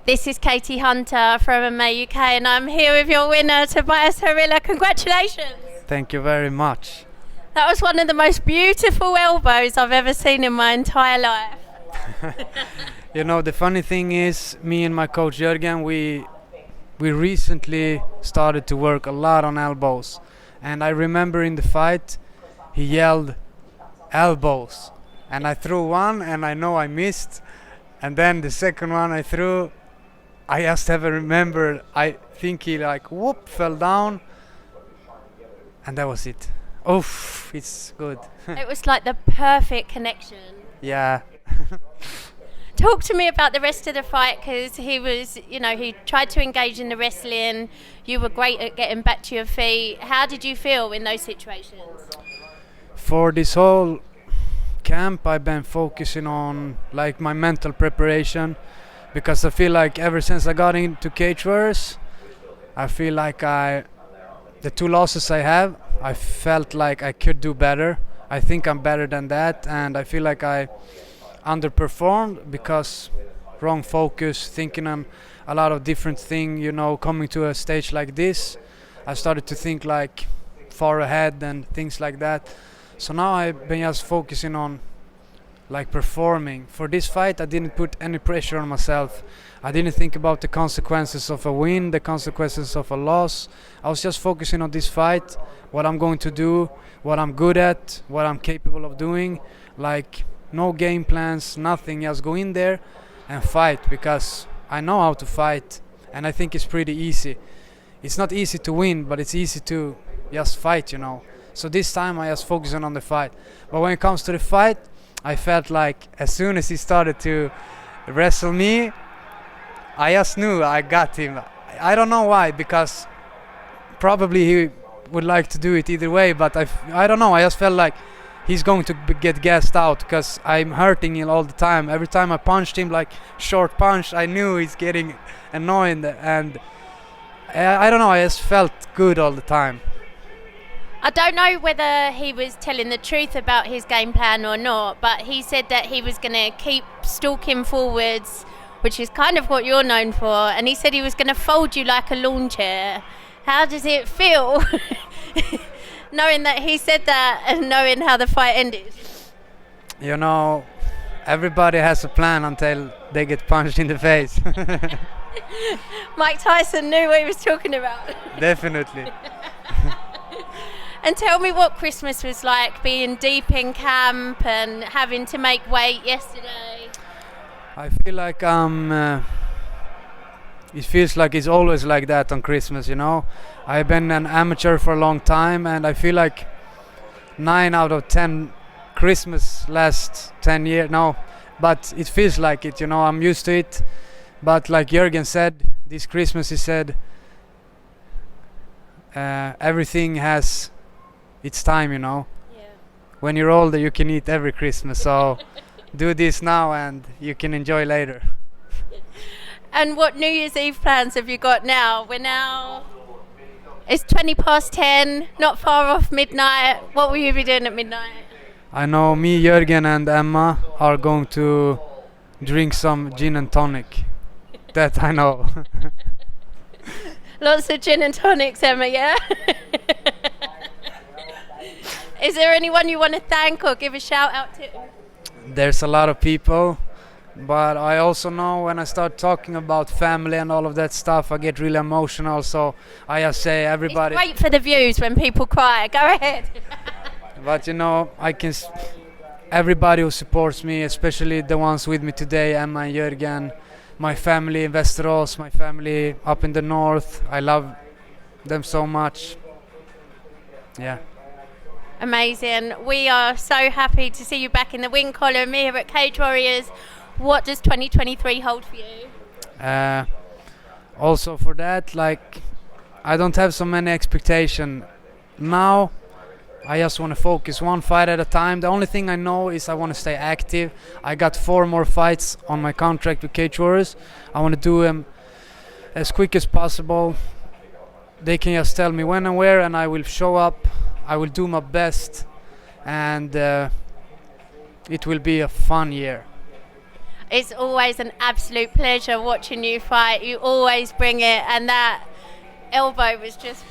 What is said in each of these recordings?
This is Katie Hunter from MMA UK, and I'm here with your winner, Tobias Harila. Congratulations! Thank you very much. That was one of the most beautiful elbows I've ever seen in my entire life. You know, the funny thing is, me and my coach Jürgen, we recently started to work a lot on elbows. And I remember in the fight, he yelled, elbows. And I threw one, and I know I missed. And then the second one I threw, I just haven't remembered. I think he fell down. And that was it. Oof, it's good. It was like the perfect connection. Yeah. Talk to me about the rest of the fight, because he tried to engage in the wrestling. You were great at getting back to your feet. How did you feel in those situations? For this whole camp, I've been focusing on my mental preparation, because I feel like ever since I got into cage warriors, I feel like the two losses I have, I felt like I could do better. I think I'm better than that, and I feel like I underperformed because wrong focus, thinking on a lot of different things. Coming to a stage like this, I started to think far ahead and things like that. So now I've been just focusing on performing. For this fight, I didn't put any pressure on myself. I didn't think about the consequences of a win, the consequences of a loss. I was just focusing on this fight, what I'm going to do, what I'm good at, what I'm capable of doing. No game plans, nothing. Just go in there and fight, because I know how to fight, and I think it's pretty easy. It's not easy to win, but it's easy to just fight, So this time I just focusing on the fight. But when it comes to the fight, I felt like as soon as he started to wrestle me, I just knew I got him. I don't know why, because probably he would like to do it either way, but I don't know. I just felt like he's going to get gassed out, because I'm hurting him all the time. Every time I punched him, short punch, I knew he's getting annoying, and I don't know. I just felt good all the time. I don't know whether he was telling the truth about his game plan or not, but he said that he was going to keep stalking forwards, which is kind of what you're known for, and he said he was going to fold you like a lawn chair. How does it feel knowing that he said that and knowing how the fight ended? Everybody has a plan until they get punched in the face. Mike Tyson knew what he was talking about. Definitely. And tell me what Christmas was like, being deep in camp and having to make weight yesterday. I feel like it feels like it's always like that on Christmas, I've been an amateur for a long time, and I feel like 9 out of 10 Christmas last 10 years, no, but it feels like it, I'm used to it. But like Jürgen said, this Christmas he said, everything has its time, Yeah. When you're older, you can eat every Christmas, so do this now and you can enjoy later. And what New Year's Eve plans have you got now? It's 20 past 10, not far off midnight. What will you be doing at midnight? I know me, Jürgen and Emma are going to drink some gin and tonic. That I know. Lots of gin and tonics, Emma, yeah? Is there anyone you want to thank or give a shout out to? There's a lot of people, but I also know when I start talking about family and all of that stuff, I get really emotional, so I just say everybody. It's great for the views when people cry. Go ahead. But everybody who supports me, especially the ones with me today, Emma and Jürgen, my family in Vasteras, my family up in the north, I love them so much. Yeah. Amazing. We are so happy to see you back in the win column here at Cage Warriors. What does 2023 hold for you? Also for that, I don't have so many expectations. Now I just want to focus one fight at a time. The only thing I know is I want to stay active. I got 4 more fights on my contract with Cage Warriors. I want to do them as quick as possible. They can just tell me when and where, and I will show up. I will do my best, and it will be a fun year. It's always an absolute pleasure watching you fight. You always bring it, and that elbow was just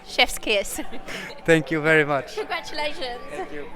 chef's kiss. Thank you very much. Congratulations. Thank you.